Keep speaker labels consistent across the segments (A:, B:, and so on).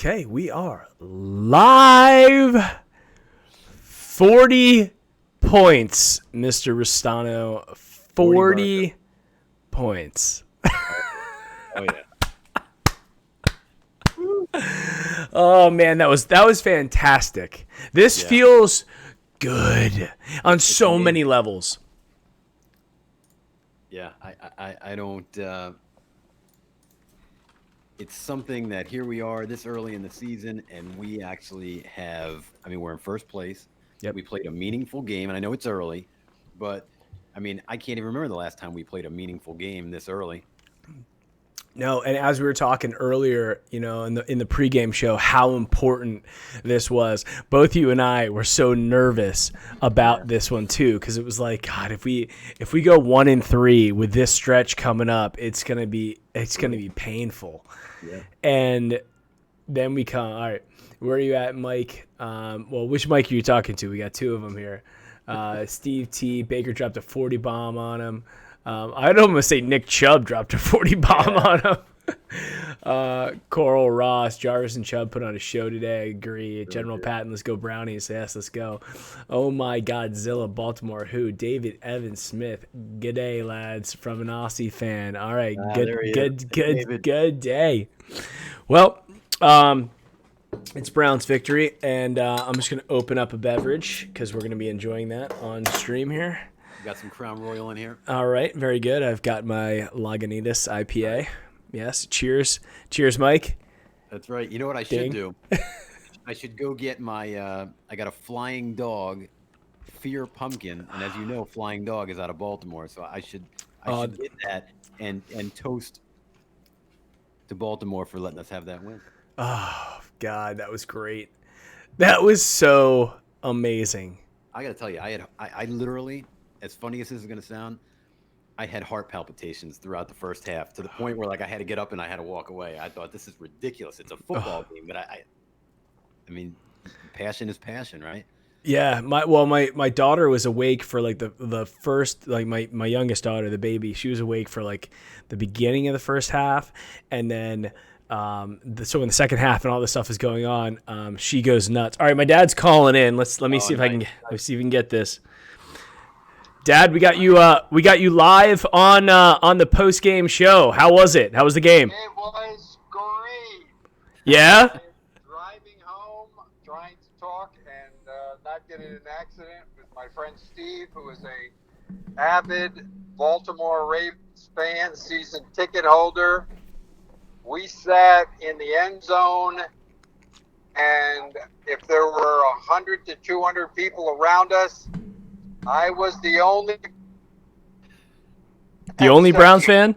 A: Okay, we are live. 40 points, Mr. Restano. 40 points.
B: Oh yeah.
A: Oh man, that was fantastic. This feels good on so many levels.
B: Yeah, I don't. It's something that here we are this early in the season, and we actually have. I mean, we're in first place.
A: Yep.
B: We played a meaningful game, and I know it's early, but I mean, I can't even remember the last time we played a meaningful game this early.
A: No, and as we were talking earlier, you know, in the pregame show, how important this was. Both you and I were so nervous about this one too, because it was like, God, if we go 1-3 with this stretch coming up, it's gonna be painful.
B: Yeah.
A: And then we come. All right, where are you at, Mike? Well, which Mike are you talking to? We got two of them here. Steve T. Baker dropped a 40 bomb on him. I'd almost say Nick Chubb dropped a 40 bomb on him. Coral Ross, Jarvis and Chubb put on a show today. I agree. General Patton, let's go Brownies. Yes, let's go. Oh my God, Zilla, Baltimore. Who? David Evans Smith. Good day, lads, from an Aussie fan. All right, good day. Well, it's Browns victory, and I'm just gonna open up a beverage because we're gonna be enjoying that on stream here.
B: Got some Crown Royal in here.
A: All right, very good. I've got my Lagunitas IPA. Yes, cheers. Cheers, Mike.
B: That's right. You know what I should do? I should go get my, I got a Flying Dog Fear Pumpkin, and as you know, Flying Dog is out of Baltimore, so I should get that and toast to Baltimore for letting us have that win.
A: Oh, God, that was great. That was so amazing.
B: I got to tell you, I literally, as funny as this is going to sound, I had heart palpitations throughout the first half to the point where like I had to get up and I had to walk away. I thought this is ridiculous. It's a football game, but I mean, passion is passion, right?
A: Yeah, my daughter was awake for like the first, like my youngest daughter, the baby, she was awake for like the beginning of the first half, and then so in the second half and all this stuff is going on, she goes nuts. All right, my dad's calling in. Let me see if I can get this. Dad, we got you live on the post game show. How was it? How was the game?
C: It was great.
A: Yeah?
C: Driving home, trying to talk and not get in an accident with my friend Steve, who is a avid Baltimore Ravens fan, season ticket holder. We sat in the end zone, and if there were 100 to 200 people around us, I was the only
A: Browns fan?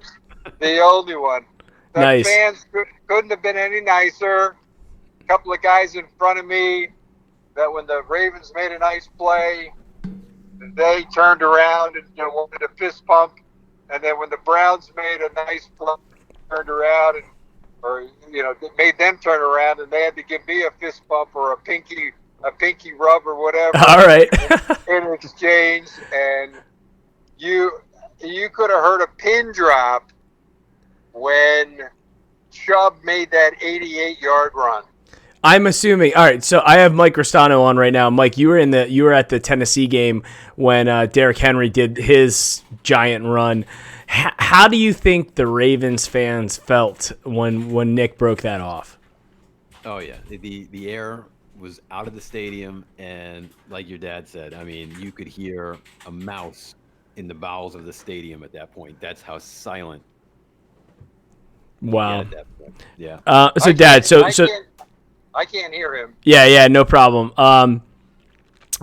C: The only one. The
A: Nice.
C: fans couldn't have been any nicer. A couple of guys in front of me that when the Ravens made a nice play, they turned around and wanted a fist pump. And then when the Browns made a nice play, turned around and made them turn around, and they had to give me a fist bump or a pinky rub or whatever.
A: All right.
C: in exchange, and you could have heard a pin drop when Chubb made that 88-yard run.
A: I'm assuming. All right, so I have Mike Restano on right now. Mike, you were at the Tennessee game when Derrick Henry did his giant run. How do you think the Ravens fans felt when Nick broke that off?
B: Oh yeah, the air was out of the stadium, and like your dad said, I mean, you could hear a mouse in the bowels of the stadium at that point. That's how silent.
A: Wow.
B: At that point. Yeah.
A: So Dad,
C: I can't hear him.
A: Yeah, no problem.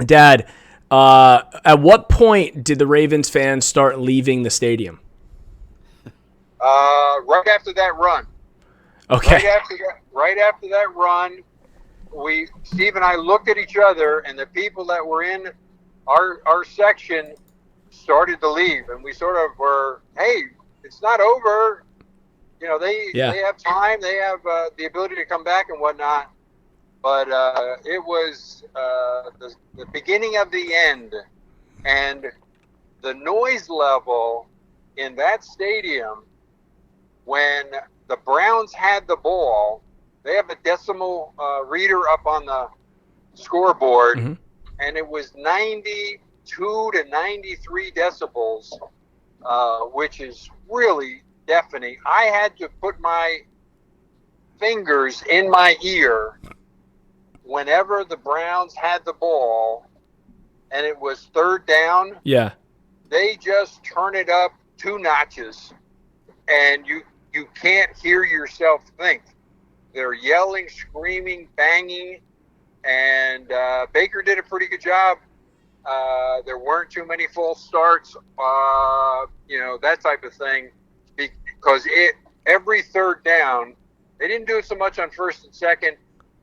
A: Dad, at what point did the Ravens fans start leaving the stadium?
C: Right after that run.
A: Okay.
C: Right after that run, Steve and I looked at each other, and the people that were in our section started to leave, and we sort of were, hey, it's not over. They have time, they have the ability to come back and whatnot. But it was the beginning of the end, and the noise level in that stadium when the Browns had the ball, they have a decimal reader up on the scoreboard,
A: Mm-hmm.
C: and it was 92 to 93 decibels, which is really deafening. I had to put my fingers in my ear whenever the Browns had the ball and it was third down.
A: Yeah.
C: They just turn it up 2 notches, and you can't hear yourself think. They're yelling, screaming, banging, and Baker did a pretty good job. There weren't too many false starts, that type of thing, because every third down, they didn't do it so much on first and second,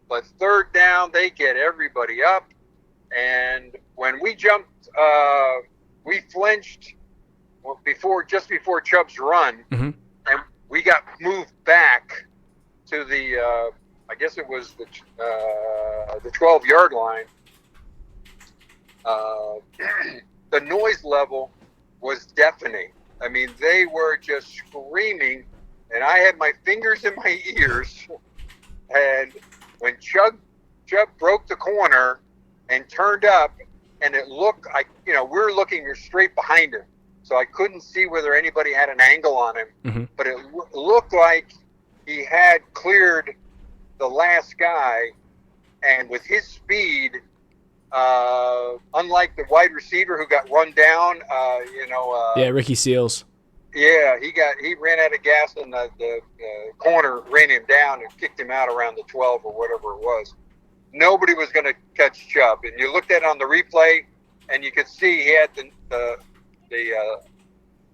C: but third down, they get everybody up. And when we jumped, we flinched just before Chubb's run,
A: Mm-hmm.
C: and we got moved back to the, I guess it was the 12-yard line. The noise level was deafening. I mean, they were just screaming, and I had my fingers in my ears. And when Chubb broke the corner and turned up, and it looked like, we were looking straight behind him, so I couldn't see whether anybody had an angle on him.
A: Mm-hmm.
C: But it looked like he had cleared the last guy, and with his speed, unlike the wide receiver who got run down,
A: Ricky Seals.
C: Yeah, he ran out of gas, and the corner ran him down and kicked him out around the 12 or whatever it was. Nobody was going to catch Chubb, and you looked at it on the replay, and you could see he had the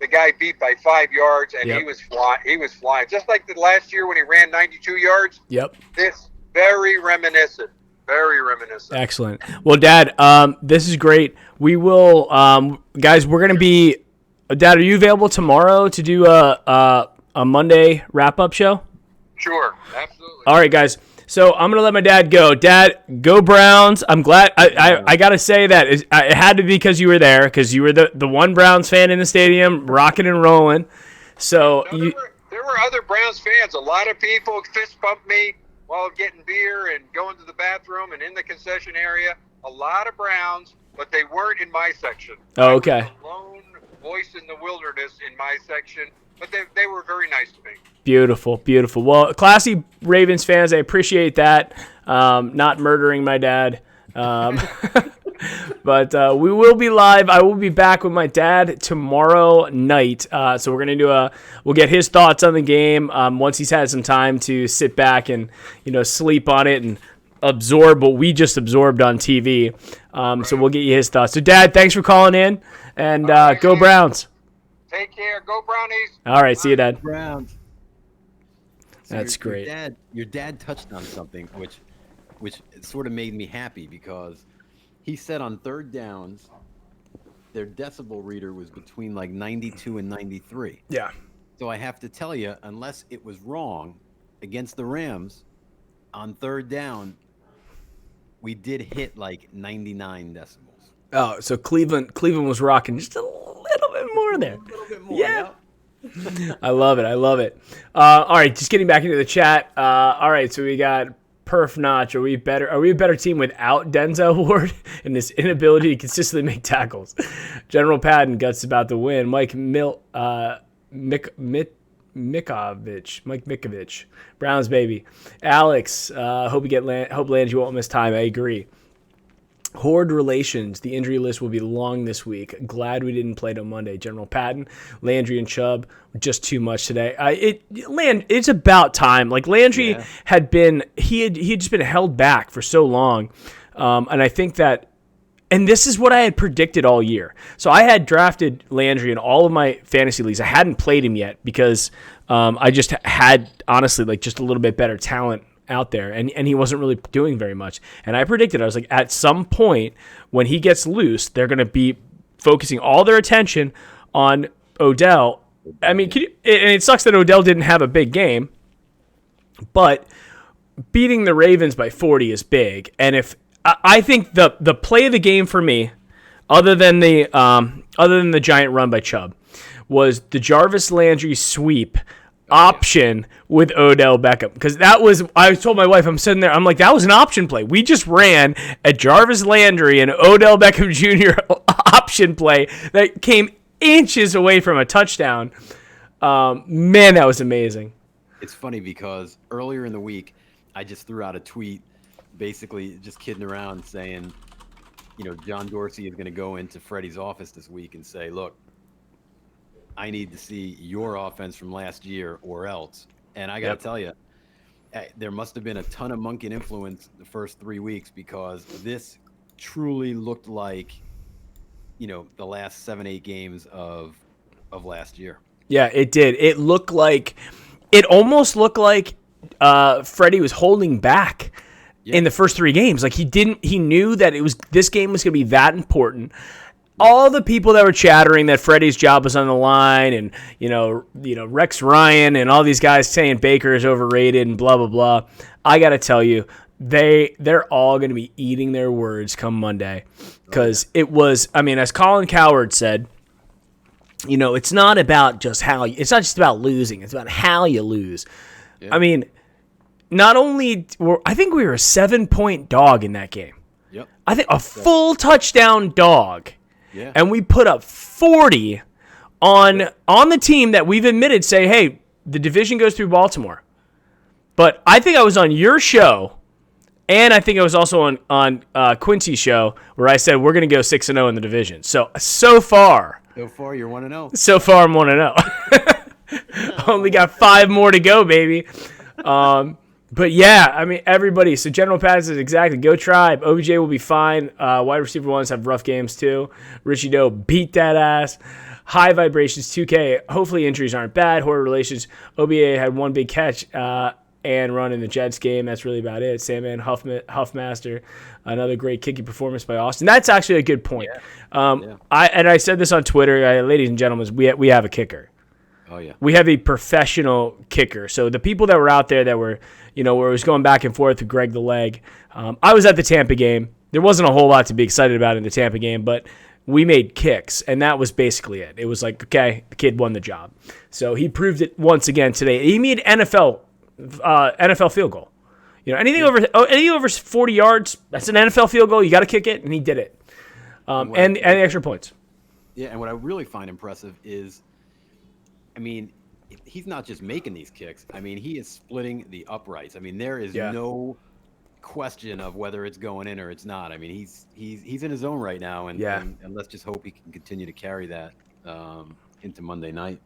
C: guy beat by 5 yards, and
A: Yep.
C: he was flying, just like the last year when he ran 92 yards.
A: Yep.
C: This very reminiscent. Very reminiscent.
A: Excellent. Well, Dad, this is great. We will, guys. We're gonna be. Dad, are you available tomorrow to do a Monday wrap-up show?
C: Sure, absolutely.
A: All right, guys. So I'm gonna let my dad go. Dad, go Browns! I'm glad. I gotta say that it had to be because you were there, because you were the one Browns fan in the stadium, rocking and rolling. So
C: there were other Browns fans. A lot of people fist bumped me while getting beer and going to the bathroom and in the concession area. A lot of Browns, but they weren't in my section.
A: Oh, okay.
C: I was the lone voice in the wilderness in my section, but they were very nice to me.
A: Beautiful, beautiful. Well, classy Ravens fans, I appreciate that. Not murdering my dad. But we will be live. I will be back with my dad tomorrow night. So we're gonna we'll get his thoughts on the game once he's had some time to sit back and sleep on it and absorb what we just absorbed on TV. So we'll get you his thoughts. So Dad, thanks for calling in, and go Browns.
C: Take care. Go Brownies.
A: All right, see you, Dad.
B: Browns. So
A: That's great.
B: Your dad touched on something which sort of made me happy, because he said on third downs their decibel reader was between like 92 and 93.
A: Yeah.
B: So I have to tell you, unless it was wrong against the Rams on third down, we did hit like 99 decibels.
A: Oh, so Cleveland was rocking just a little bit more there.
B: A little bit more.
A: Yeah. I love it. All right, just getting back into the chat. All right, so we got Perf Notch. Are we a better team without Denzel Ward and this inability to consistently make tackles? General Patton guts about the win. Mike Mikovich, Browns baby. Alex, hope Landry won't miss time. I agree. Horde relations. The injury list will be long this week. Glad we didn't play till Monday. General Patton, Landry, and Chubb were just too much today. It's about time. Like Landry had just been held back for so long, and I think that, and this is what I had predicted all year. So I had drafted Landry in all of my fantasy leagues. I hadn't played him yet because I just had honestly like just a little bit better talent out there, and he wasn't really doing very much. And I predicted, I was like, at some point when he gets loose, they're going to be focusing all their attention on Odell. I mean, and it sucks that Odell didn't have a big game, but beating the Ravens by 40 is big. And if I think the play of the game for me, other than the giant run by Chubb, was the Jarvis Landry sweep option with Odell Beckham, because that was, I told my wife, I'm sitting there, I'm like, that was an option play. We just ran a Jarvis Landry and Odell Beckham Jr. option play that came inches away from a touchdown. Man, that was amazing.
B: It's funny because earlier in the week, I just threw out a tweet, basically just kidding around, saying, John Dorsey is going to go into Freddie's office this week and say, look, I need to see your offense from last year or else. And I got to tell you, there must have been a ton of Monken influence the first 3 weeks, because this truly looked like, the last 7-8 games of last year. Yeah,
A: it did. It almost looked like Freddie was holding back in the first 3 games. Like he knew that this game was going to be that important. All the people that were chattering that Freddie's job was on the line, and Rex Ryan and all these guys saying Baker is overrated and blah blah blah. I got to tell you, they're all going to be eating their words come Monday, because it was. I mean, as Colin Cowherd said, it's not about just it's not just about losing. It's about how you lose. Yeah. I mean, not only I think we were a 7-point dog in that game.
B: Yep.
A: I think a full touchdown dog.
B: Yeah.
A: And we put up 40 on the team that we've admitted say, hey, the division goes through Baltimore. But I think I was on your show, and I think I was also on Quincy's show, where I said we're going to go 6-0 in the division. So far
B: you're 1-0.
A: So far I'm 1-0. Only got 5 more to go, baby. But yeah, I mean, everybody. So General Pat says exactly. Go Tribe. OBJ will be fine. Wide receiver ones have rough games too. Richie Doe beat that ass. High vibrations 2K. Hopefully injuries aren't bad. Horror relations. OBA had 1 big catch and run in the Jets game. That's really about it. Sandman Huffmaster. Another great kicking performance by Austin. That's actually a good point. Yeah. I said this on Twitter, ladies and gentlemen. We have a kicker.
B: Oh yeah.
A: We have a professional kicker. So the people that were out there that were, where it was going back and forth with Greg the Leg. I was at the Tampa game. There wasn't a whole lot to be excited about in the Tampa game, but we made kicks, and that was basically it. It was like, okay, the kid won the job. So he proved it once again today. He made NFL field goal. Anything over 40 yards, that's an NFL field goal. You got to kick it, and he did it. And extra points.
B: Yeah, and what I really find impressive is, I mean, he's not just making these kicks. I mean, he is splitting the uprights. I mean, there is no question of whether it's going in or it's not. I mean, he's in his zone right now, and let's just hope he can continue to carry that into Monday night.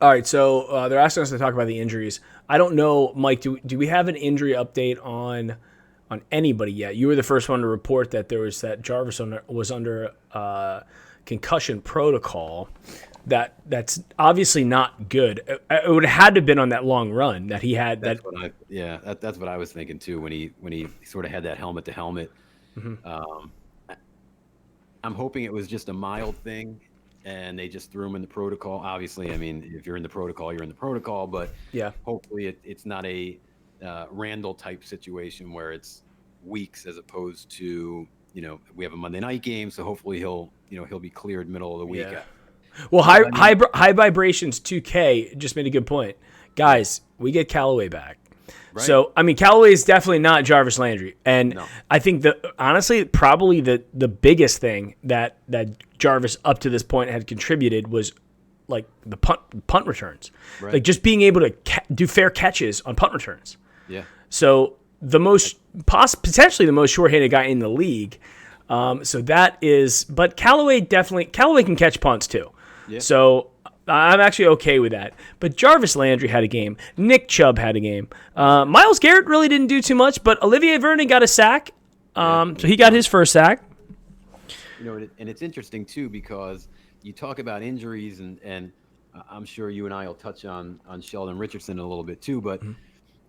A: All right, so they're asking us to talk about the injuries. I don't know, Mike. Do we have an injury update on anybody yet? You were the first one to report that Jarvis was under concussion protocol. That's obviously not good. It would have had to have been on that long run that he had.
B: That's what I was thinking too when he sort of had that helmet to helmet. Mm-hmm. I'm hoping it was just a mild thing, and they just threw him in the protocol. Obviously, I mean, if you're in the protocol, you're in the protocol. But hopefully it's not a Randall type situation where it's weeks as opposed to we have a Monday night game, so hopefully he'll be cleared middle of the week.
A: Yeah. Well, high vibrations 2K just made a good point. Guys, we get Callaway back. Right. So, I mean, Callaway is definitely not Jarvis Landry. And I think honestly, probably the biggest thing that Jarvis up to this point had contributed was like the punt returns. Right. Like just being able to do fair catches on punt returns.
B: Yeah.
A: So potentially the most short-handed guy in the league. So that is, but Callaway can catch punts too. Yeah. So I'm actually okay with that. But Jarvis Landry had a game. Nick Chubb had a game. Myles Garrett really didn't do too much, but Olivier Vernon got a sack. So he got his first sack.
B: And it's interesting too, because you talk about injuries, and I'm sure you and I will touch on Sheldon Richardson a little bit too, but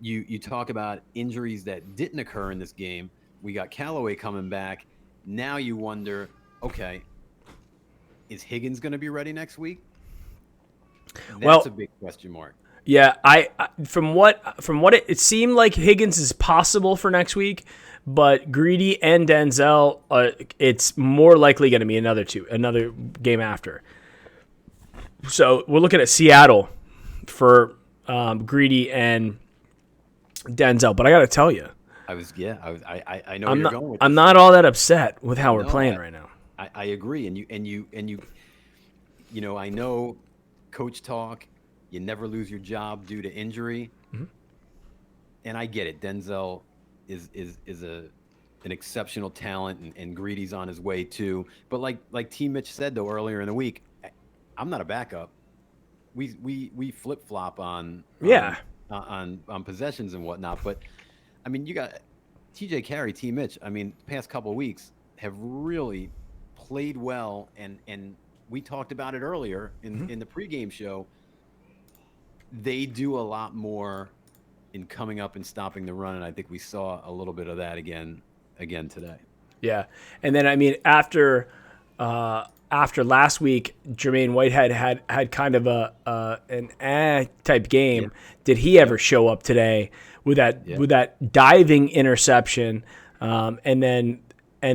B: you talk about injuries that didn't occur in this game. We got Callaway coming back. Now you wonder, okay, is Higgins going to be ready next week? That's a big question mark.
A: Yeah, I from what it seemed like Higgins is possible for next week, but Greedy and Denzel, it's more likely going to be another game after. So we're looking at Seattle for Greedy and Denzel. But I got to tell you,
B: I know where you're going with this.
A: I'm not all that upset with how we're playing right now.
B: I agree, and you know, I know coach talk. You never lose your job due to injury, and I get it. Denzel is an exceptional talent, and Greedy's on his way too. But like T. Mitch said though earlier in the week, I'm not a backup. We flip flop on possessions and whatnot. But I mean, you got TJ Carey, T. Mitch. I mean, past couple of weeks have really played well, and we talked about it earlier in the pregame show. They do a lot more in coming up and stopping the run, and I think we saw a little bit of that again today.
A: Yeah, and then I mean after last week, Jermaine Whitehead had kind of an type game. Yeah. Did he ever show up today with that diving interception, and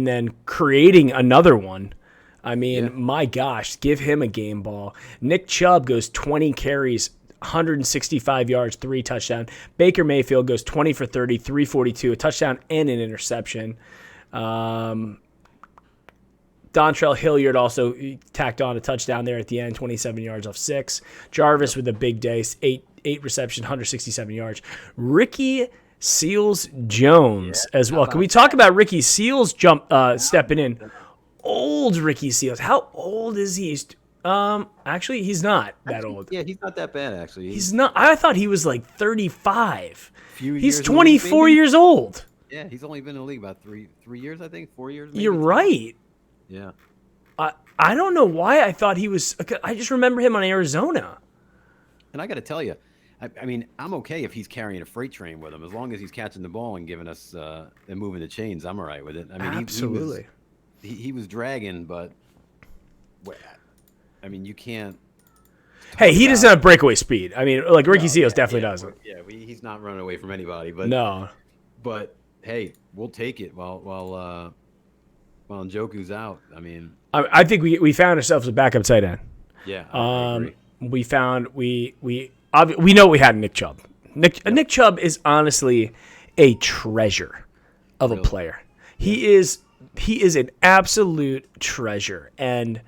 A: then creating another one? I mean, my gosh, give him a game ball. Nick Chubb goes 20 carries, 165 yards, 3 touchdowns. Baker Mayfield goes 20 for 30, 342, a touchdown and an interception. Dontrell Hilliard also tacked on a touchdown there at the end, 27 yards off 6. Jarvis with a big day, 8 receptions, 167 yards. Ricky Seals-Jones as well. Can we talk about Ricky Seals stepping in? Old Ricky Seals. How old is he? Actually, he's not that old.
B: Yeah, he's not that bad, actually.
A: He's not. I thought he was like 35. He's 24 years old.
B: Yeah, he's only been in the league about 3 years, I think, 4 years.
A: Maybe. You're right.
B: Yeah.
A: I don't know why I thought he was. I just remember him on Arizona.
B: And I got to tell you, I mean, I'm okay if he's carrying a freight train with him, as long as he's catching the ball and giving us and moving the chains. I'm all right with it. I mean,
A: absolutely.
B: He was dragging, but I mean, you can't.
A: Hey, he doesn't have breakaway speed. I mean, like Ricky Seals definitely doesn't.
B: Yeah, he's not running away from anybody. But
A: no.
B: But hey, we'll take it while Njoku's out. I mean,
A: I think we found ourselves a backup tight end.
B: Yeah. I agree.
A: We found we know we had Nick Chubb. Nick Chubb is honestly a treasure of a player. Yeah. He is an absolute treasure, and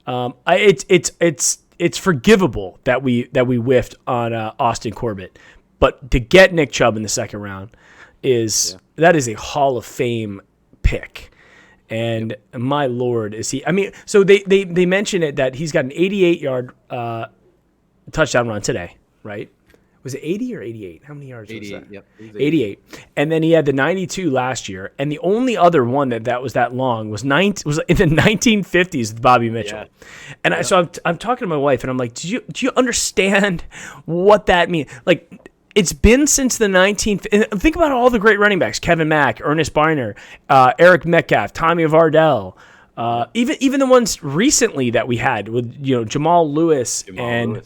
A: it's forgivable that we whiffed on Austin Corbett, but to get Nick Chubb in the second round that is a Hall of Fame pick, and my Lord, is he? I mean, so they mention it that he's got an 88-yard touchdown run today, right? Was it 80 or 88? How many yards was that?
B: Yep.
A: 88. And then he had the 92 last year. And the only other one that was that long was in the 1950s with Bobby Mitchell. Yeah. And so I'm talking to my wife, and I'm like, do you understand what that means? Like, it's been since the 19th. And think about all the great running backs: Kevin Mack, Ernest Biner, Eric Metcalf, Tommy Vardell. Even the ones recently that we had with Jamal Lewis and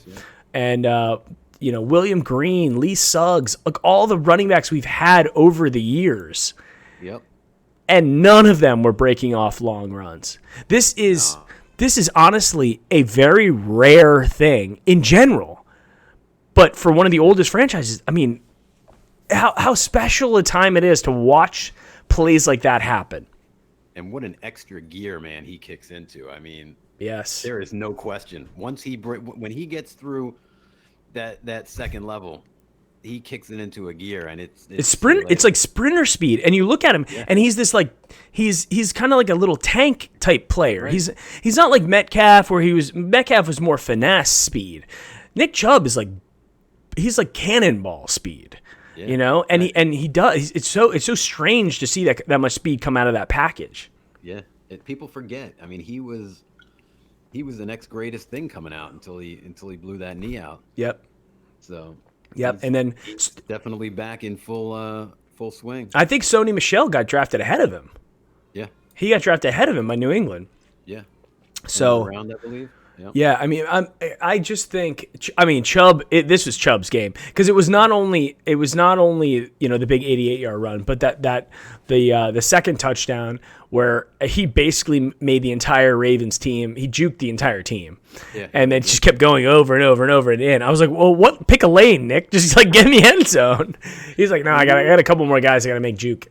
A: William Green, Lee Suggs, like all the running backs we've had over the years.
B: Yep.
A: And none of them were breaking off long runs. This is honestly a very rare thing in general. But for one of the oldest franchises, I mean, how special a time it is to watch plays like that happen.
B: And what an extra gear, man, he kicks into. I mean,
A: yes,
B: there is no question. Once when he gets through that second level, he kicks it into a gear, and it's
A: sprint. It's like sprinter speed, and you look at him, and he's this like he's kind of like a little tank type player. Right. He's not like Metcalf, Metcalf was more finesse speed. Nick Chubb is he's like cannonball speed, and he does. It's so strange to see that much speed come out of that package.
B: Yeah, people forget. I mean, he was the next greatest thing coming out until he blew that knee out.
A: Yep.
B: So.
A: Yep, and then
B: he's definitely back in full swing.
A: I think Sony Michel got drafted ahead of him.
B: Yeah.
A: He got drafted ahead of him by New England.
B: Yeah.
A: So
B: round, I believe.
A: Yeah, I mean, I just think, I mean, Chubb. This was Chubb's game because it was not only the big 88-yard run, but the second touchdown where he basically made the entire Ravens team. He juked the entire team, and then just kept going over and over and over and in. I was like, well, what? Pick a lane, Nick. Just like get in the end zone. He's like, no, I got a couple more guys I got to make juke.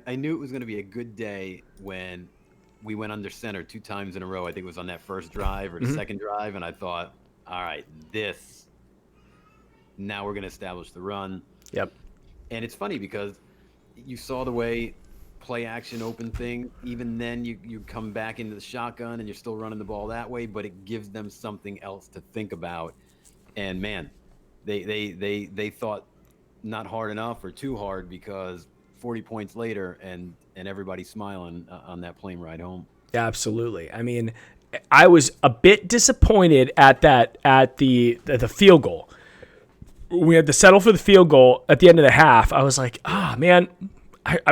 B: I knew it was going to be a good day when we went under center 2 times in a row. I think it was on that first drive or the second drive, and I thought, all right, now we're going to establish the run.
A: Yep.
B: And it's funny because you saw the way play action open thing. Even then, you come back into the shotgun and you're still running the ball that way, but it gives them something else to think about. And man, they thought not hard enough or too hard because 40 points later and everybody's smiling on that plane ride home.
A: Yeah, absolutely. I mean, I was a bit disappointed at the field goal. We had to settle for the field goal at the end of the half. I was like, man,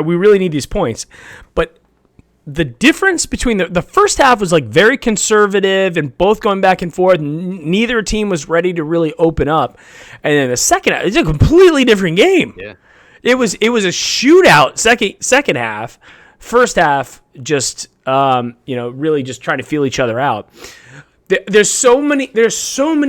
A: we really need these points. But the difference between the first half was like very conservative and both going back and forth. Neither team was ready to really open up. And then the second half, it's a completely different game.
B: Yeah.
A: It was a shootout second half. First half, just really just trying to feel each other out. There's so many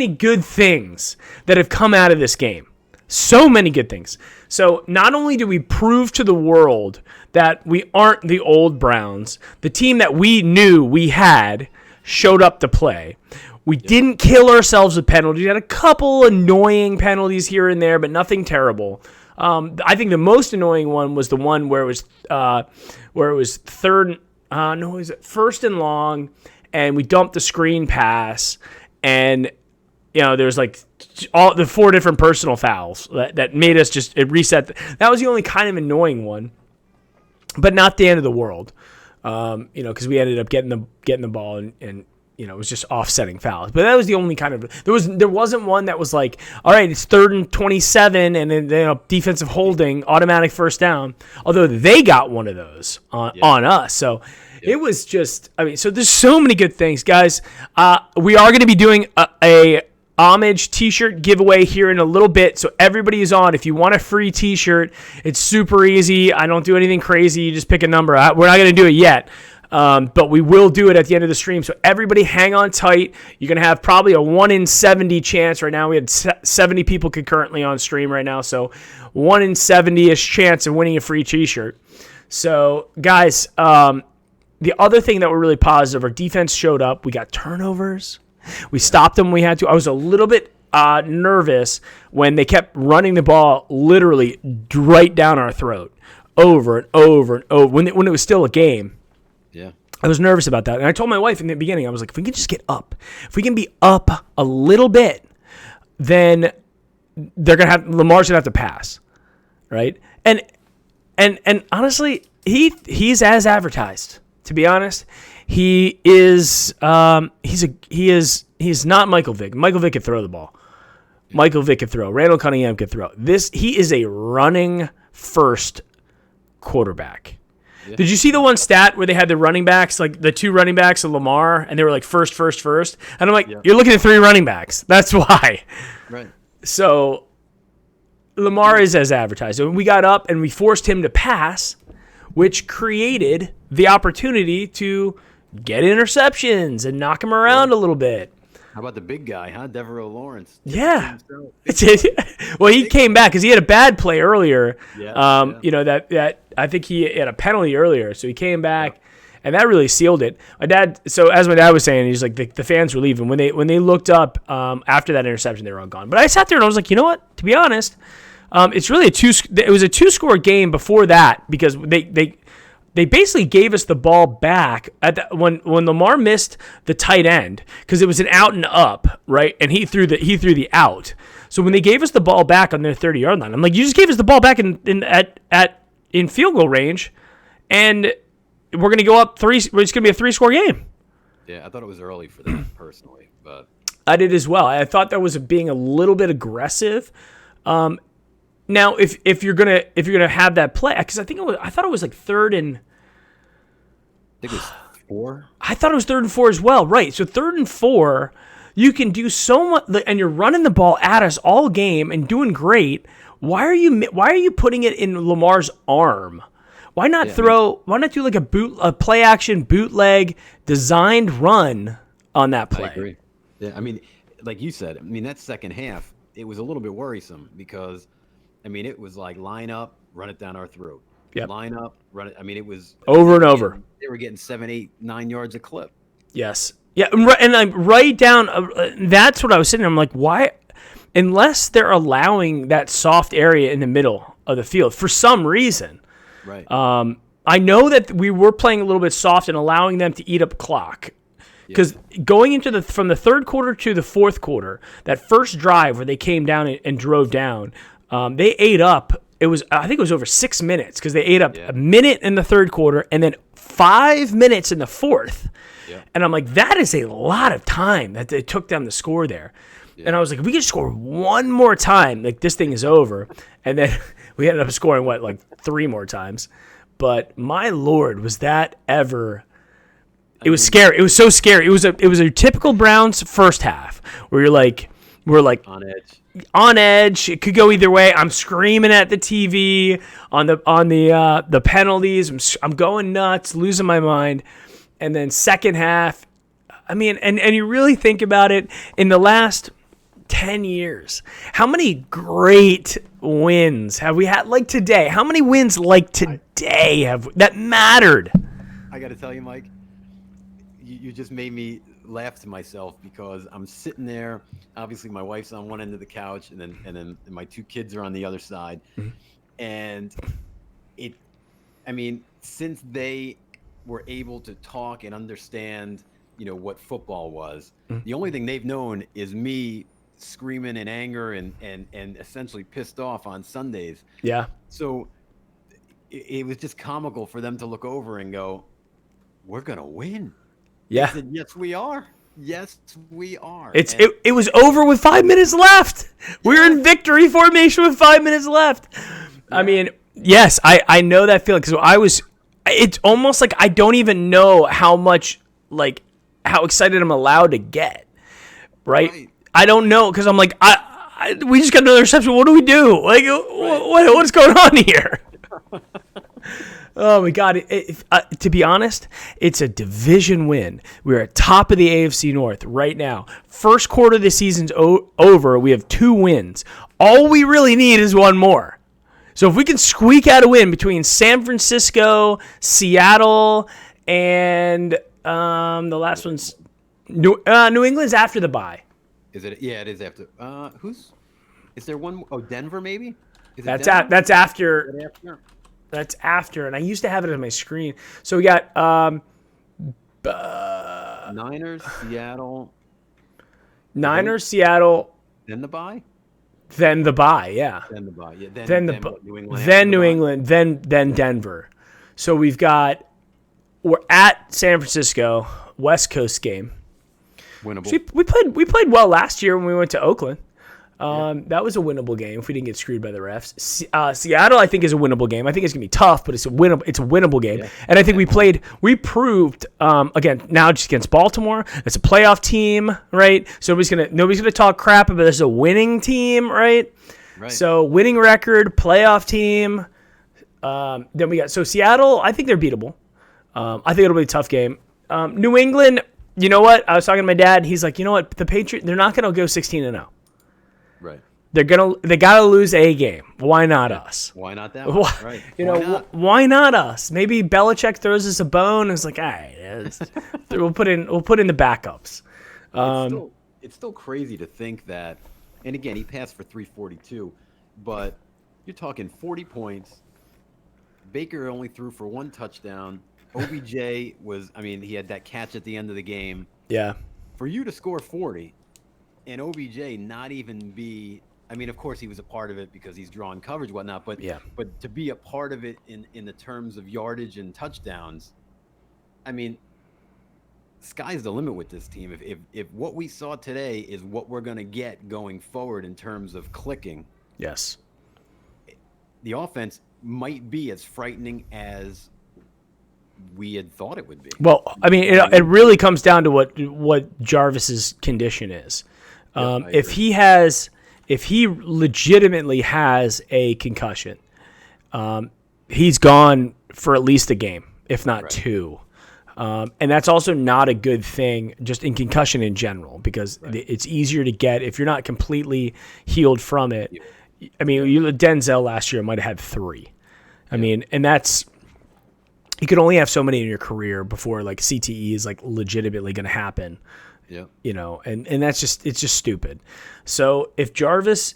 A: good things that have come out of this game. So many good things. So not only do we prove to the world that we aren't the old Browns, the team that we knew we had showed up to play. We didn't kill ourselves with penalties. We had a couple annoying penalties here and there, but nothing terrible. I think the most annoying one was the one where it was first and long, and we dumped the screen pass, and there's like all the 4 different personal fouls that made us just reset. That was the only kind of annoying one, but not the end of the world. Because we ended up getting the ball and it was just offsetting fouls. But that was the only kind of there wasn't one that was like, all right, it's 3rd and 27 and then defensive holding, automatic first down. Although they got one of those on us. So it was just, so there's so many good things, guys. We are going to be doing a homage t-shirt giveaway here in a little bit, so everybody is on. If you want a free t-shirt, it's super easy. I don't do anything crazy. You just pick a number. We're not going to do it yet, but we will do it at the end of the stream, so everybody hang on tight. You're going to have probably a 1 in 70 chance. Right now we had 70 people concurrently on stream right now, so 1 in 70-ish chance of winning a free t-shirt. So guys, the other thing that we're really positive, our defense showed up. We got turnovers. We stopped them when we had to. I was a little bit nervous when they kept running the ball literally right down our throat over and over and over when it was still a game.
B: Yeah.
A: I was nervous about that. And I told my wife in the beginning, I was like, if we can just get up, if we can be up a little bit, then Lamar's going to have to pass, right? And honestly, he's as advertised, to be honest. He is he's not Michael Vick. Michael Vick could throw the ball. Michael Vick could throw. Randall Cunningham could throw. He is a running first quarterback. Yeah. Did you see the one stat where they had the running backs, like the 2 running backs of Lamar, and they were like first? And I'm like, You're looking at 3 running backs. That's why.
B: Right.
A: So Lamar is as advertised. So we got up and we forced him to pass, which created the opportunity to get interceptions and knock him around a little bit.
B: How about the big guy, huh? Devereaux Lawrence.
A: Yeah. Well, he came back because he had a bad play earlier. That I think he had a penalty earlier, so he came back, and that really sealed it. My dad was saying, he's like, the fans were leaving when they looked up after that interception, they were all gone. But I sat there and I was like, you know what? To be honest, it's really it was a 2-score game before that because they basically gave us the ball back when Lamar missed the tight end because it was an out and up, right? And he threw the out. So when they gave us the ball back on their 30-yard line, I'm like, you just gave us the ball back in field goal range, and we're gonna go up 3. It's gonna be a 3-score game.
B: Yeah, I thought it was early for that personally, but
A: I did as well. I thought that was being a little bit aggressive. Now, if you're gonna have that play, because I thought it was like 3rd and.
B: I think it was 4?
A: I thought it was 3rd and 4 as well. Right. So 3rd and 4, you can do so much, and you're running the ball at us all game and doing great. Why are you putting it in Lamar's arm? Why not why not do like a play action bootleg designed run on that play?
B: I agree. Yeah, I mean, like you said, I mean, that second half, it was a little bit worrisome because, I mean, it was like line up, run it down our throat.
A: Yep.
B: Line up, run it. I mean, it was
A: over and over.
B: They were getting 7, 8, 9 yards a clip.
A: Yes. Yeah, and I'm right down. That's what I was saying. I'm like, why? Unless they're allowing that soft area in the middle of the field for some reason.
B: Right.
A: I know that we were playing a little bit soft and allowing them to eat up clock. Because going into from the 3rd quarter to the 4th quarter, that first drive where they came down and drove down, they ate up. I think it was over 6 minutes because they ate up a minute in the 3rd quarter and then 5 minutes in the 4th. Yeah. And I'm like, that is a lot of time that it took them to score there. Yeah. And I was like, if we could score one more time, like this thing is over. And then we ended up scoring like 3 more times. But my Lord, was that ever? It was scary. It was so scary. It was a typical Browns first half where we're like on edge. It could go either way. I'm screaming at the TV on the penalties. I'm going nuts, losing my mind. And then second half, I mean, and you really think about it, in the last 10 years, how many great wins have we had like today? How many wins like today that mattered?
B: I got to tell you, Mike, you just made me laugh to myself because I'm sitting there. Obviously, my wife's on one end of the couch, and then my 2 kids are on the other side. Mm-hmm. And I mean, since they were able to talk and understand, what football was, the only thing they've known is me screaming in anger and essentially pissed off on Sundays.
A: Yeah. So
B: it was just comical for them to look over and go, "We're gonna win."
A: Yeah.
B: I said, yes, we are. Yes, we are.
A: It was over with 5 minutes left. We were in victory formation with 5 minutes left. Yeah. I mean, yes, I know that feeling because it's almost like I don't even know how much, like, how excited I'm allowed to get, right? I don't know because I'm like, we just got another reception. What do we do? Like, what's going on here? Oh my God! To be honest, it's a division win. We're at top of the AFC North right now. First quarter of the season's over. We have 2 wins. All we really need is one more. So if we can squeak out a win between San Francisco, Seattle, and the last one's New England's after the bye.
B: Is it? Yeah, it is after. Is there one? Oh, Denver maybe.
A: That's after. That's after, and I used to have it on my screen. So we got
B: Niners, Seattle.
A: Then the bye. Yeah.
B: Then the bye. Yeah.
A: Then New England. Then Denver. So we're at San Francisco, West Coast game.
B: Winnable.
A: So we played well last year when we went to Oakland. That was a winnable game if we didn't get screwed by the refs. Seattle, I think, is a winnable game. I think it's gonna be tough, but it's a winnable game. Yeah. And I think we proved again now just against Baltimore. It's a playoff team, right? So nobody's gonna talk crap about this. A winning team, right? Right. So winning record, playoff team. Then we got Seattle. I think they're beatable. I think it'll be a tough game. New England. You know what? I was talking to my dad. He's like, you know what? The Patriots. They're not gonna go 16-0.
B: Right.
A: They gotta lose a game. Why not us?
B: Why not that one? Right.
A: Why not us? Maybe Belichick throws us a bone and it's like, all right, we'll put in the backups.
B: It's still crazy to think that, and again, he passed for 342, but you're talking 40 points. Baker only threw for 1 touchdown. OBJ he had that catch at the end of the game.
A: Yeah.
B: For you to score 40. And OBJ not even be, of course he was a part of it because he's drawing coverage, whatnot, but to be a part of it in the terms of yardage and touchdowns, sky's the limit with this team. If what we saw today is what we're going to get going forward in terms of clicking,
A: yes,
B: the offense might be as frightening as we had thought it would be.
A: Well, I mean, it really comes down to what Jarvis's condition is. If he legitimately has a concussion, he's gone for at least a game, if not two. And that's also not a good thing just in concussion in general, because it's easier to get if you're not completely healed from it. I mean, Denzel last year might have had 3. I mean, and that's, you could only have so many in your career before like CTE is like legitimately going to happen.
B: Yeah.
A: You know, and it's just stupid. So if Jarvis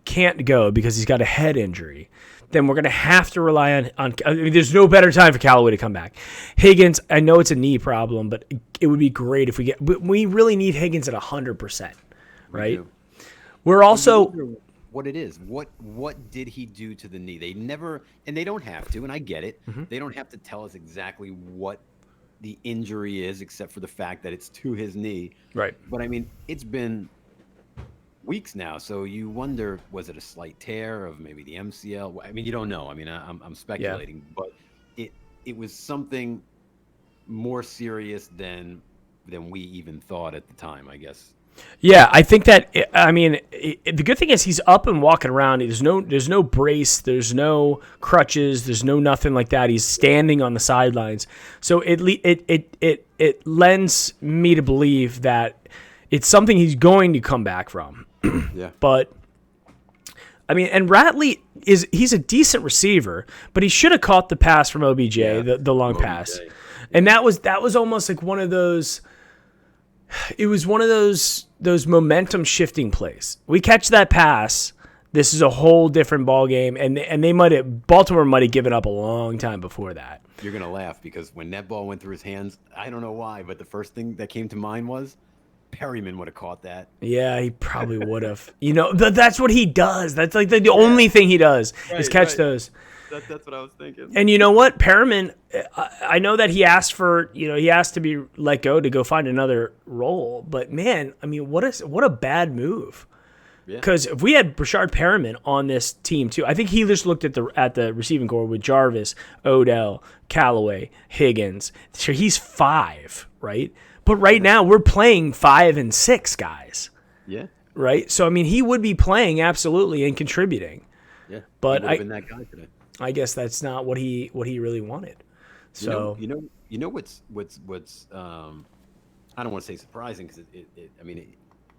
A: can't go because he's got a head injury, then we're going to have to rely on I mean, there's no better time for Callaway to come back. Higgins, I know it's a knee problem, but it would be great if we really need Higgins at 100%, right? We're also,
B: what it is. What did he do to the knee? They never, and they don't have to, and I get it.
A: Mm-hmm.
B: They don't have to tell us exactly what the injury is, except for the fact that it's to his knee.
A: Right.
B: But I mean, it's been weeks now, so you wonder, was it a slight tear of maybe the MCL? I mean, you don't know. I mean, I'm speculating, but it was something more serious than we even thought at the time, I guess.
A: Yeah, I think that, I mean, the good thing is he's up and walking around. There's no brace, there's no crutches, there's no nothing like that. He's standing on the sidelines. So it lends me to believe that it's something he's going to come back from.
B: Yeah.
A: But I mean, and Ratley he's a decent receiver, but he should have caught the pass from OBJ, the long pass. And that was almost like one of those, it was one of those momentum shifting plays. We catch that pass, this is a whole different ball game, and Baltimore might have given up a long time before that.
B: You're gonna laugh because when that ball went through his hands, I don't know why, but the first thing that came to mind was Perryman would have caught that.
A: Yeah, he probably would have. You know, that's what he does. That's like the only thing he does is catch those.
B: That's what I was thinking.
A: And you know what, Perriman, I know that he asked to be let go find another role, but man, I mean, what a bad move. Because if we had Brashard Perriman on this team too, I think he just looked at the receiving core with Jarvis, Odell, Callaway, Higgins. So he's 5, right? But right now we're playing 5 and 6 guys.
B: Yeah.
A: Right. So I mean, he would be playing absolutely and contributing.
B: Yeah.
A: But
B: he would have been that guy today.
A: I guess that's not what he really wanted. So
B: you know what's I don't want to say surprising because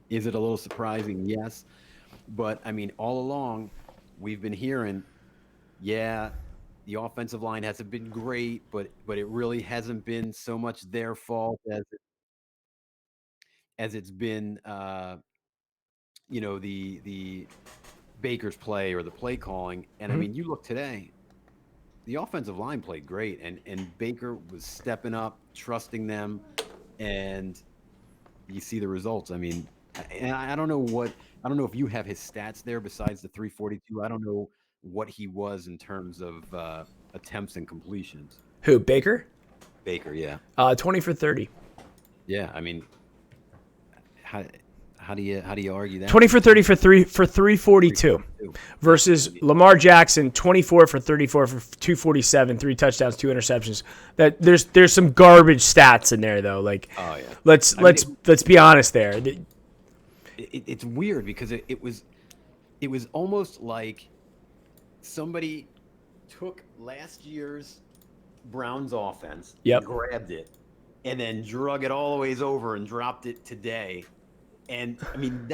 B: is it a little surprising? Yes, but I mean all along we've been hearing, the offensive line hasn't been great, but it really hasn't been so much their fault as it's been the Baker's play or the play calling. And I mean, you look today, the offensive line played great, and Baker was stepping up, trusting them, and you see the results. I mean, and I don't know if you have his stats there besides the 342. I don't know what he was in terms of attempts and completions.
A: Who, Baker?
B: Baker, yeah.
A: 20 for 30.
B: Yeah, I mean, how do you argue that?
A: 20 for 30 for 342 versus Lamar Jackson, 24 for 34 for 247, 3 touchdowns, 2 interceptions. That there's some garbage stats in there though. Like, let's be honest there.
B: It's weird because it was almost like somebody took last year's Browns offense, grabbed it, and then drug it all the ways over and dropped it today. And I mean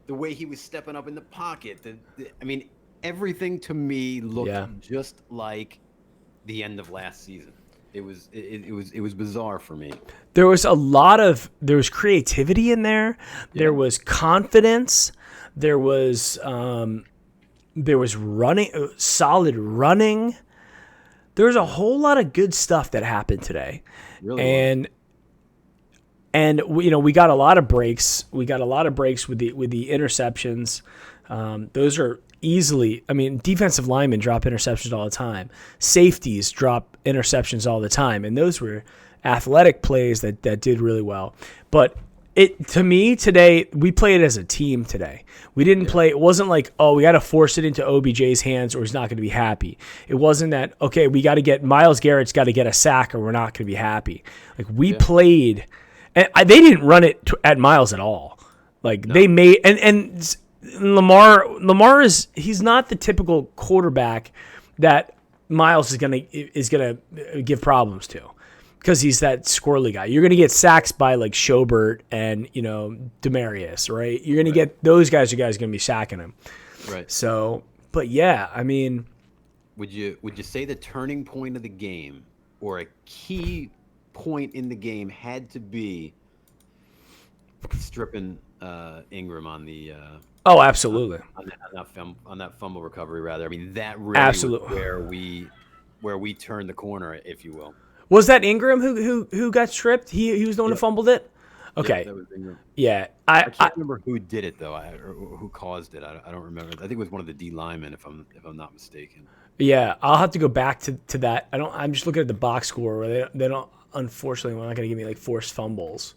B: the way he was stepping up in the pocket, everything to me looked just like the end of last season. It was bizarre for me.
A: There was creativity in there. Yeah. There was confidence. There was running, solid running. There was a whole lot of good stuff that happened today.
B: Really
A: And we got a lot of breaks. We got a lot of breaks with the interceptions. Those are easily. I mean, defensive linemen drop interceptions all the time. Safeties drop interceptions all the time, and those were athletic plays that did really well. But To me today, we played as a team today. We didn't play. It wasn't like, oh, we got to force it into OBJ's hands or he's not going to be happy. It wasn't that, okay, we got to get Myles Garrett's got to get a sack or we're not going to be happy. Like we played, and they didn't run it at Myles at all. Like they made and Lamar he's not the typical quarterback that Myles is gonna give problems to. Because he's that squirrely guy. You're going to get sacks by like Schobert and, Demarius, right? You're going to get those guys. You guys are going to be sacking him.
B: Right.
A: So, but yeah, I mean.
B: Would you say the turning point of the game or a key point in the game had to be stripping Ingram on the
A: oh, absolutely.
B: On that fumble recovery, rather. I mean, that really was where we turned the corner, if you will.
A: Was that Ingram who got stripped? He was the one who fumbled it? Okay.
B: Yeah, that was Ingram.
A: Yeah.
B: I can't remember who did it though, or who caused it. I don't remember. I think it was one of the D linemen, if I'm not mistaken.
A: Yeah, I'll have to go back to that. I'm just looking at the box score where they don't. Unfortunately, we're not going to give me like forced fumbles.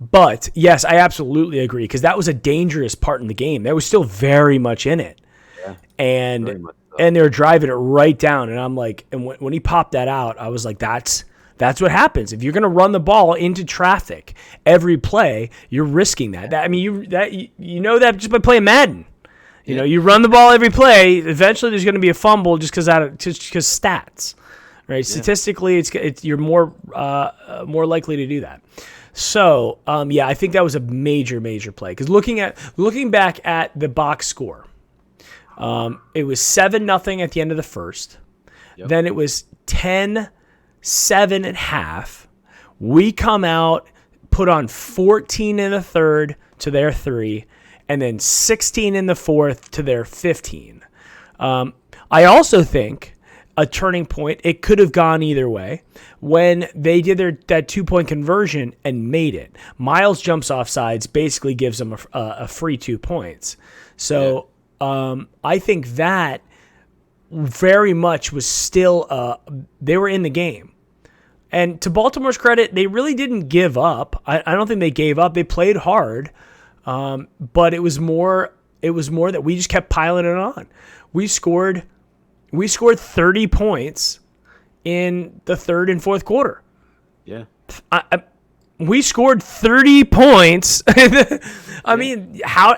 A: But yes, I absolutely agree because that was a dangerous part in the game. That was still very much in it. Yeah. And they were driving it right down, and I'm like, and when he popped that out, I was like, that's what happens. If you're going to run the ball into traffic every play, you're risking that. You know that just by playing Madden. You run the ball every play. Eventually, there's going to be a fumble just because stats, right? Yeah. Statistically, you're more likely to do that. So, I think that was a major play because looking back at the box score, it was 7-0 at the end of the first. Yep. Then it was 10-7 at half. We come out, put on 14 in the third to their 3, and then 16 in the fourth to their 15. I also think a turning point, it could have gone either way, when they did that 2-point conversion and made it. Myles jumps off sides, basically gives them a free 2 points. So I think that very much was still they were in the game. And to Baltimore's credit, they really didn't give up. I don't think they gave up. They played hard, but it was more that we just kept piling it on. We scored 30 points in the third and fourth quarter. Yeah, we scored 30 points. I mean, how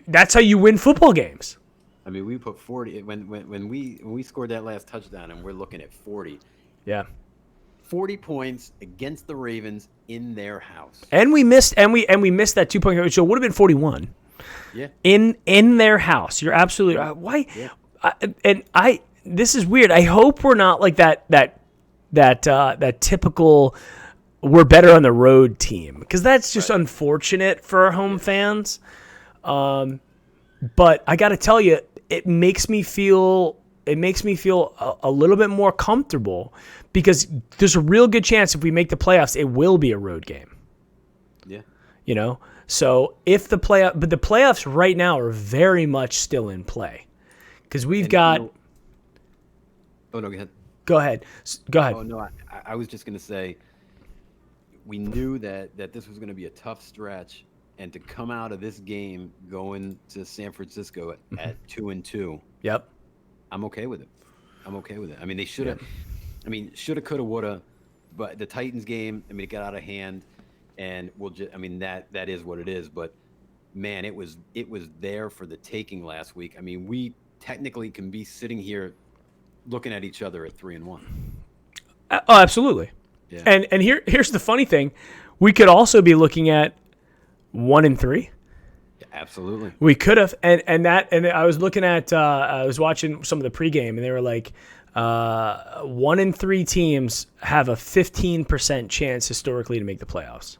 A: that's how you win football games.
B: I mean, we put 40 when we scored that last touchdown, and we're looking at 40. Yeah. 40 points against the Ravens in their house.
A: And we missed that 2-point conversion. So it would have been 41. Yeah. In their house. You're absolutely right. Why? Yeah. This is weird. I hope we're not like that typical we're better on the road team, because that's just unfortunate for our home fans. But I got to tell you, it makes me feel a little bit more comfortable, because there's a real good chance if we make the playoffs, it will be a road game. Yeah. So if the playoffs right now are very much still in play, because we've got.
B: Oh no, go ahead.
A: Go ahead.
B: Oh no, I was just gonna say, we knew that this was gonna be a tough stretch, and to come out of this game going to San Francisco at 2-2. Yep. I'm okay with it. I mean, they should have. I mean, shoulda, coulda, woulda, but the Titans game, I mean, it got out of hand, and that is what it is. But man, it was there for the taking last week. I mean, we technically can be sitting here looking at each other at 3-1.
A: Oh, absolutely. Yeah. And here's the funny thing, we could also be looking at 1-3.
B: Yeah, absolutely.
A: We could have, and I was looking at I was watching some of the pregame, and they were like, 1-3 teams have a 15% chance historically to make the playoffs.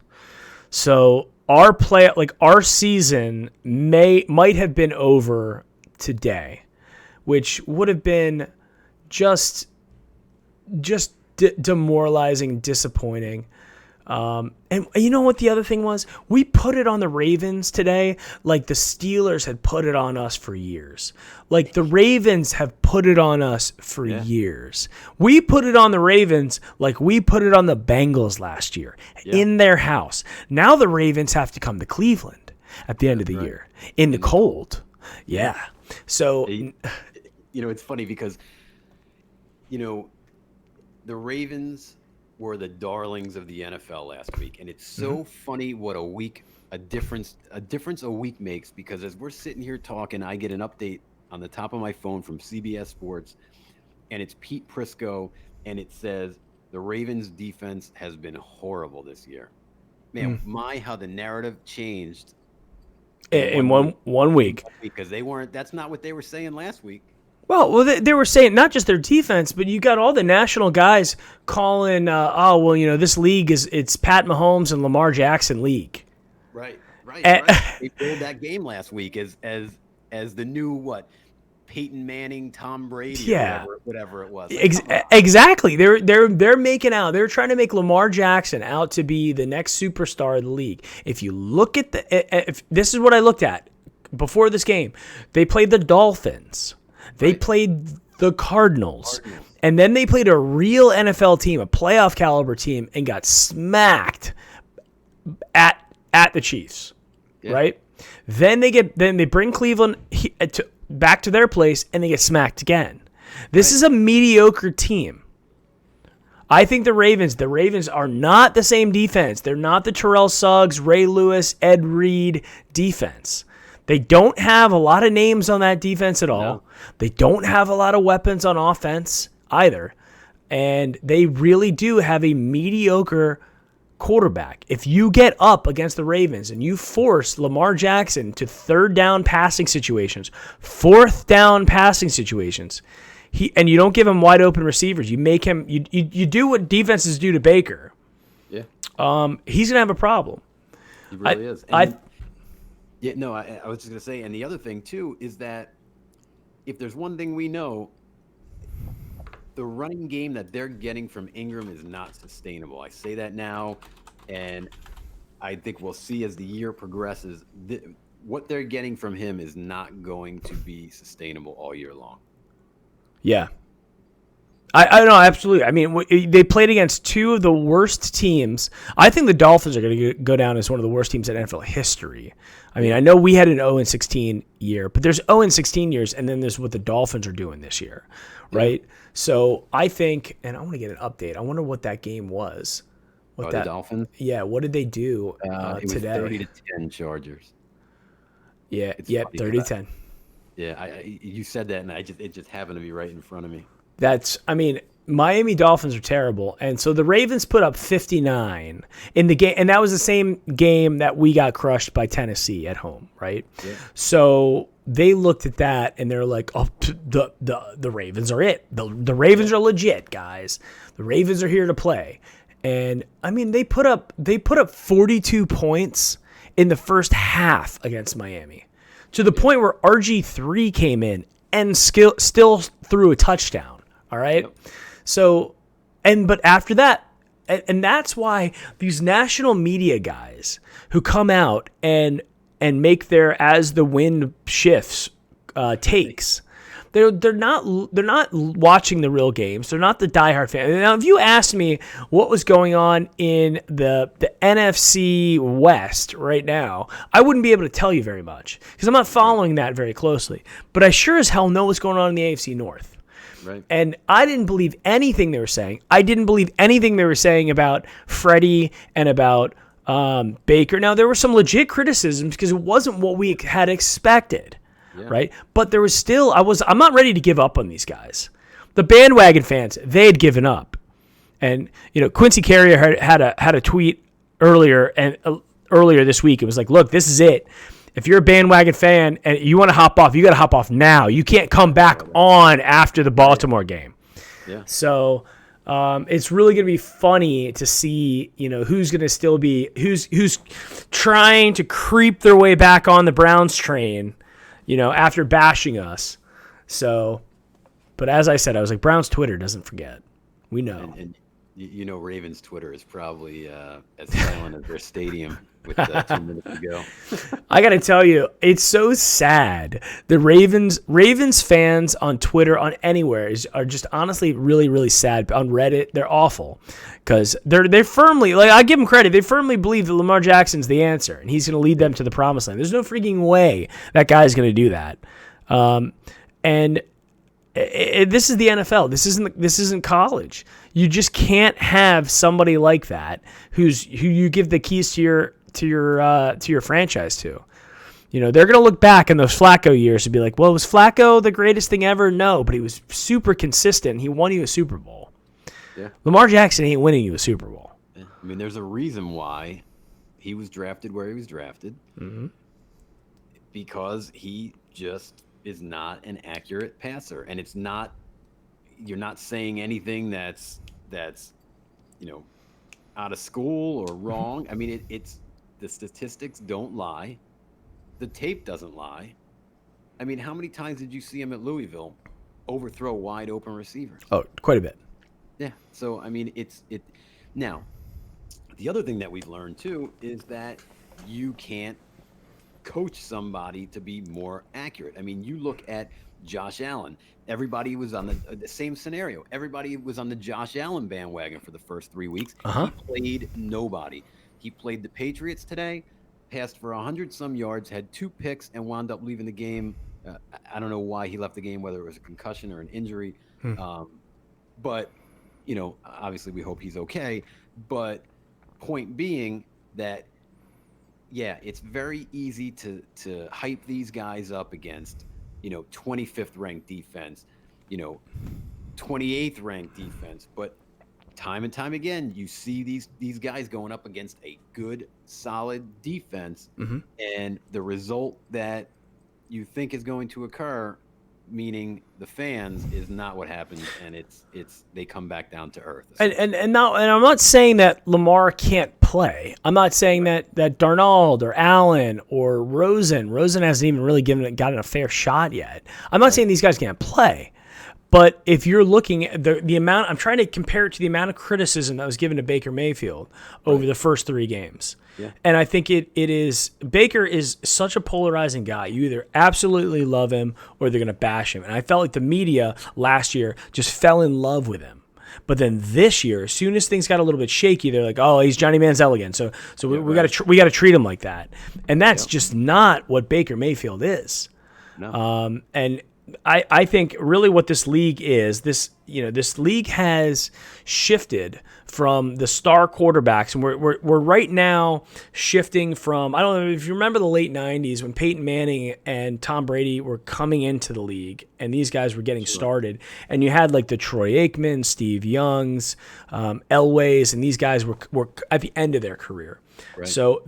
A: So our season might have been over today, which would have been just demoralizing, disappointing. And you know what the other thing was? We put it on the Ravens today like the Steelers had put it on us for years. Like the Ravens have put it on us for years. We put it on the Ravens like we put it on the Bengals last year in their house. Now the Ravens have to come to Cleveland at the end of the year in the cold. Yeah. So,
B: it's funny because, the Ravens were the darlings of the NFL last week, and it's so funny what a difference a week makes, because as we're sitting here talking, I get an update on the top of my phone from CBS Sports, and it's Pete Prisco, and it says the Ravens defense has been horrible this year. Man, how the narrative changed
A: in one week,
B: because that's not what they were saying last week.
A: Well, they were saying not just their defense, but you got all the national guys calling, this league it's Pat Mahomes and Lamar Jackson league.
B: Right. They pulled that game last week as the new Peyton Manning, Tom Brady, whatever it was.
A: Exactly. They're making out. They're trying to make Lamar Jackson out to be the next superstar of the league. If you look at if this is what I looked at before this game, they played the Dolphins. They played the Cardinals, and then they played a real NFL team, a playoff caliber team, and got smacked at the Chiefs, right? Then they bring Cleveland back to their place, and they get smacked again. This is a mediocre team. I think the Ravens are not the same defense. They're not the Terrell Suggs, Ray Lewis, Ed Reed defense. They don't have a lot of names on that defense at all. No. They don't have a lot of weapons on offense either. And they really do have a mediocre quarterback. If you get up against the Ravens and you force Lamar Jackson to third down passing situations, fourth down passing situations, and you don't give him wide open receivers, you make him you do what defenses do to Baker.
B: Yeah.
A: He's gonna have a problem.
B: He really is. I was just going to say, and the other thing, too, is that if there's one thing we know, the running game that they're getting from Ingram is not sustainable. I say that now, and I think we'll see as the year progresses, what they're getting from him is not going to be sustainable all year long.
A: Yeah. I know, absolutely. I mean, they played against two of the worst teams. I think the Dolphins are going to go down as one of the worst teams in NFL history. I mean, I know we had an 0-16 year, but there's 0-16 years, and then there's what the Dolphins are doing this year, right? Yeah. So I think, and I want to get an update. I wonder what that game was.
B: The Dolphins?
A: Yeah, what did they do
B: it was
A: today?
B: 30-10 Chargers.
A: Yeah, 30-10.
B: Yeah, you said that, and it just happened to be right in front of me.
A: Miami Dolphins are terrible, and so the Ravens put up 59 in the game, and that was the same game that we got crushed by Tennessee at home, right? Yeah. So they looked at that and they're like, "Oh, the Ravens are it. The Ravens are legit, guys. The Ravens are here to play." And I mean, they put up 42 points in the first half against Miami, to the point where RG3 came in and still threw a touchdown. All right. Yep. So, but after that, and that's why these national media guys who come out and make their as the wind shifts takes, they're not watching the real games. They're not the diehard fan. Now, if you asked me what was going on in the NFC West right now, I wouldn't be able to tell you very much because I'm not following that very closely. But I sure as hell know what's going on in the AFC North.
B: Right.
A: And I didn't believe anything they were saying. I didn't believe anything they were saying about Freddie and about Baker. Now, there were some legit criticisms because it wasn't what we had expected, right? But there was still, I'm not ready to give up on these guys. The bandwagon fans, they had given up. And, Quincy Carrier had a tweet earlier this week. It was like, look, this is it. If you're a bandwagon fan and you want to hop off, you got to hop off now. You can't come back on after the Baltimore game.
B: Yeah.
A: So it's really going to be funny to see, who's going to still be who's trying to creep their way back on the Browns train, after bashing us. So, but as I said, I was like, Browns Twitter doesn't forget. We know.
B: You know, Ravens Twitter is probably as silent as their stadium with 2 minutes to go.
A: I got to tell you, it's so sad. The Ravens fans on Twitter, on anywhere, are just honestly really, really sad. On Reddit, they're awful because they're firmly, like, I give them credit, they firmly believe that Lamar Jackson's the answer and he's going to lead them to the promised land. There's no freaking way that guy's going to do that. This is the NFL. This isn't college. You just can't have somebody like that who you give the keys to your franchise to. You know, they're going to look back in those Flacco years and be like, well, was Flacco the greatest thing ever? No, but he was super consistent. He won you a Super Bowl.
B: Yeah.
A: Lamar Jackson ain't winning you a Super Bowl.
B: Yeah. I mean, there's a reason why he was drafted where he was drafted.
A: Mm-hmm.
B: Because he just is not an accurate passer. And it's not, you're not saying anything that's out of school or wrong. I mean, it's the statistics don't lie. The tape doesn't lie. I mean, how many times did you see him at Louisville overthrow wide open receivers?
A: Oh, quite a bit.
B: Yeah. So, I mean, now, the other thing that we've learned too is that you can't coach somebody to be more accurate. I mean, you look at Josh Allen. Everybody was on the same scenario. Everybody was on the Josh Allen bandwagon for the first 3 weeks.
A: Uh-huh.
B: He played nobody. He played the Patriots today, passed for 100-some yards, had 2 picks, and wound up leaving the game. I don't know why he left the game, whether it was a concussion or an injury. But, you know, obviously we hope he's okay. But point being that, yeah, it's very easy to hype these guys up against, 25th ranked defense, 28th ranked defense. But time and time again, you see these guys going up against a good, solid defense, and the result that you think is going to occur, meaning the fans, is not what happens, and they come back down to earth.
A: And I'm not saying that Lamar can't play. I'm not saying that Darnold or Allen or Rosen hasn't even really gotten a fair shot yet. I'm not saying these guys can't play. But if you're looking at the amount, I'm trying to compare it to the amount of criticism that was given to Baker Mayfield over the first 3 games.
B: Yeah.
A: And I think it is, Baker is such a polarizing guy. You either absolutely love him or they're going to bash him. And I felt like the media last year just fell in love with him. But then this year, as soon as things got a little bit shaky, they're like, "Oh, he's Johnny Manziel again." So we got to treat him like that. And that's just not what Baker Mayfield is.
B: No.
A: And I think really what this league is, this league has shifted from the star quarterbacks, and we're right now shifting from, I don't know if you remember the late 90s when Peyton Manning and Tom Brady were coming into the league and these guys were getting started, and you had like the Troy Aikman, Steve Youngs, Elways, and these guys were at the end of their career.
B: Right.
A: So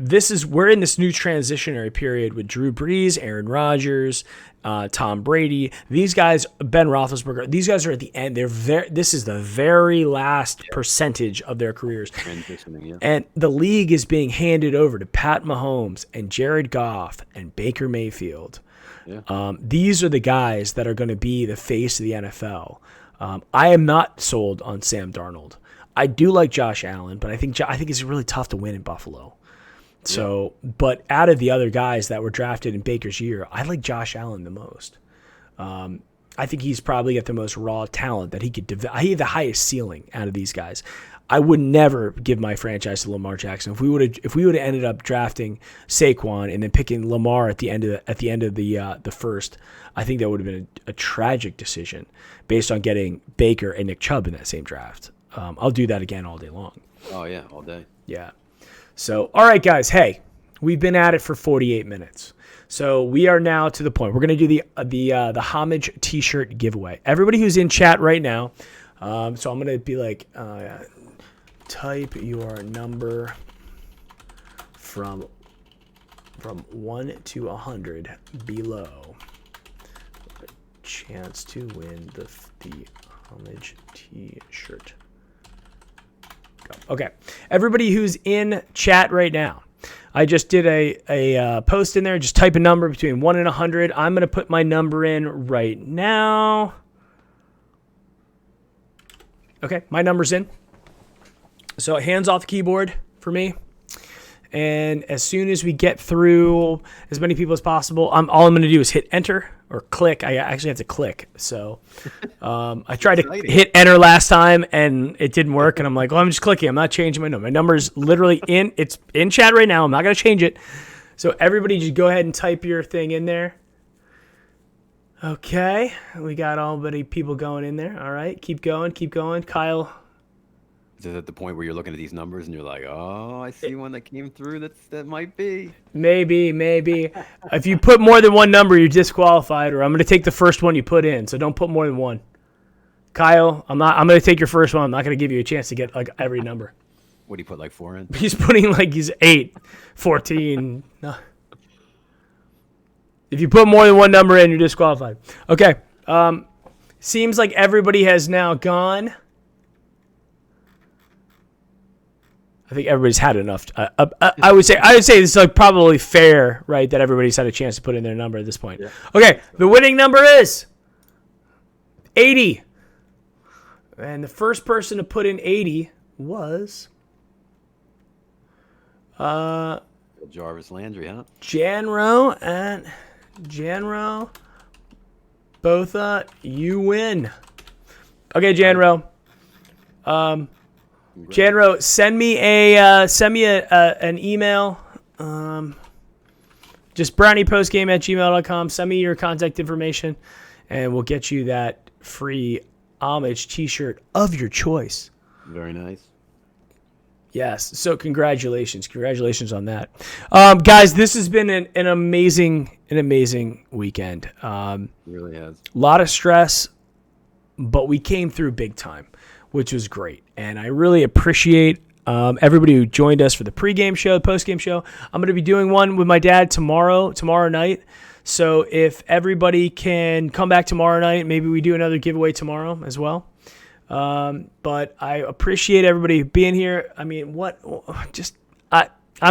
A: we're in this new transitionary period with Drew Brees, Aaron Rodgers, Tom Brady. These guys, Ben Roethlisberger. These guys are at the end. This is the very last percentage of their careers.
B: Transitioning, yeah.
A: And the league is being handed over to Pat Mahomes and Jared Goff and Baker Mayfield.
B: Yeah.
A: These are the guys that are going to be the face of the NFL. I am not sold on Sam Darnold. I do like Josh Allen, but I think it's really tough to win in Buffalo. So, but out of the other guys that were drafted in Baker's year, I like Josh Allen the most. I think he's probably got the most raw talent that he could develop. He had the highest ceiling out of these guys. I would never give my franchise to Lamar Jackson. If we would have ended up drafting Saquon and then picking Lamar at the end of the first, I think that would have been a tragic decision based on getting Baker and Nick Chubb in that same draft. I'll do that again all day long.
B: Oh yeah, all day.
A: Yeah. So, all right, guys. Hey, we've been at it for 48 minutes. So we are now to the point. We're going to do the homage T-shirt giveaway. Everybody who's in chat right now. So I'm going to be like, type your number from 1 to 100 below. Chance to win the homage T-shirt. Okay, everybody who's in chat right now, I just did a post in there. Just type a number between 1 and 100. I'm going to put my number in right now. Okay, my number's in. So hands off the keyboard for me. And as soon as we get through as many people as possible, all I'm going to do is hit enter or click. I actually have to click. So I tried to hit enter last time and it didn't work. And I'm like, I'm just clicking. I'm not changing my number. My number's literally it's in chat right now. I'm not going to change it. So everybody just go ahead and type your thing in there. Okay. We got all many people going in there. All right. Keep going. Kyle.
B: Is it at the point where you're looking at these numbers and you're like, oh, I see one that came through that might be?
A: Maybe. If you put more than one number, you're disqualified, or I'm going to take the first one you put in, so don't put more than one. Kyle, I'm going to take your first one. I'm not going to give you a chance to get like every number.
B: What do you put, like 4 in?
A: He's putting like he's 8, 14. No. If you put more than one number in, you're disqualified. Okay. Seems like everybody has now gone. I think everybody's had enough. I would say this is like probably fair, right? That everybody's had a chance to put in their number at this point. Yeah. Okay, the winning number is 80, and the first person to put in 80 was
B: Jarvis Landry, huh?
A: Janro and Janro. Both you win. Okay, Janro. Janro, send me an email. Just browniepostgame@gmail.com. Send me your contact information, and we'll get you that free homage T-shirt of your choice.
B: Very nice.
A: Yes. So congratulations on that, guys. This has been an amazing weekend.
B: It really has.
A: A lot of stress, but we came through big time, which was great. And I really appreciate everybody who joined us for the pregame show, the postgame show. I'm going to be doing one with my dad tomorrow night. So if everybody can come back tomorrow night, maybe we do another giveaway tomorrow as well. But I appreciate everybody being here. I mean, I'm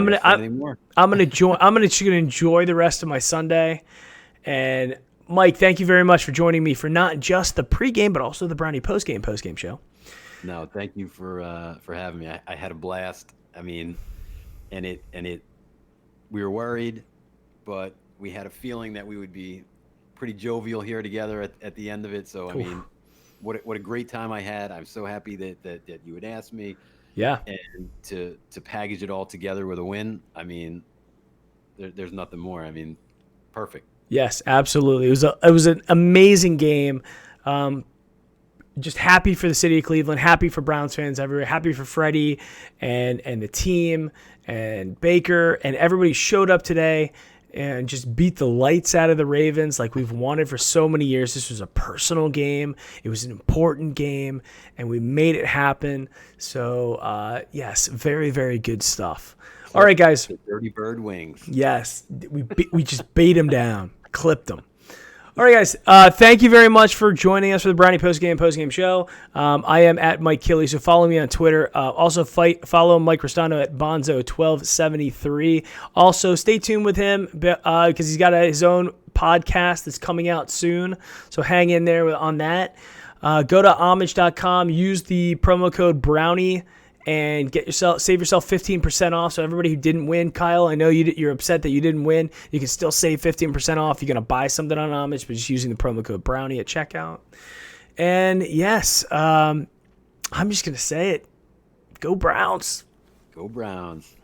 A: gonna enjoy the rest of my Sunday. And Mike, thank you very much for joining me for not just the pregame, but also the Brownie postgame show.
B: No, thank you for having me. I had a blast. I mean, and we were worried, but we had a feeling that we would be pretty jovial here together at the end of it. So, cool. I mean, what a great time I had. I'm so happy that you had asked me.
A: Yeah.
B: And to package it all together with a win, I mean, there's nothing more. I mean, perfect.
A: Yes, absolutely. It was an amazing game. Just happy for the city of Cleveland, happy for Browns fans everywhere, happy for Freddie and the team and Baker, and everybody showed up today and just beat the lights out of the Ravens like we've wanted for so many years. This was a personal game. It was an important game, and we made it happen. So, yes, very, very good stuff. All right, guys.
B: The Dirty Bird wings.
A: Yes, we just beat him down, clipped him. All right, guys. Thank you very much for joining us for the Brownie postgame show. I am at Mike Killey, so follow me on Twitter. Also, follow Mike Restano at Bonzo1273. Also, stay tuned with him because he's got his own podcast that's coming out soon. So hang in there on that. Go to homage.com. Use the promo code Brownie. And save yourself 15% off. So everybody who didn't win, Kyle, I know you're upset that you didn't win. You can still save 15% off. You're going to buy something on Homage, but just using the promo code Brownie at checkout. And yes, I'm just going to say it. Go Browns.
B: Go Browns.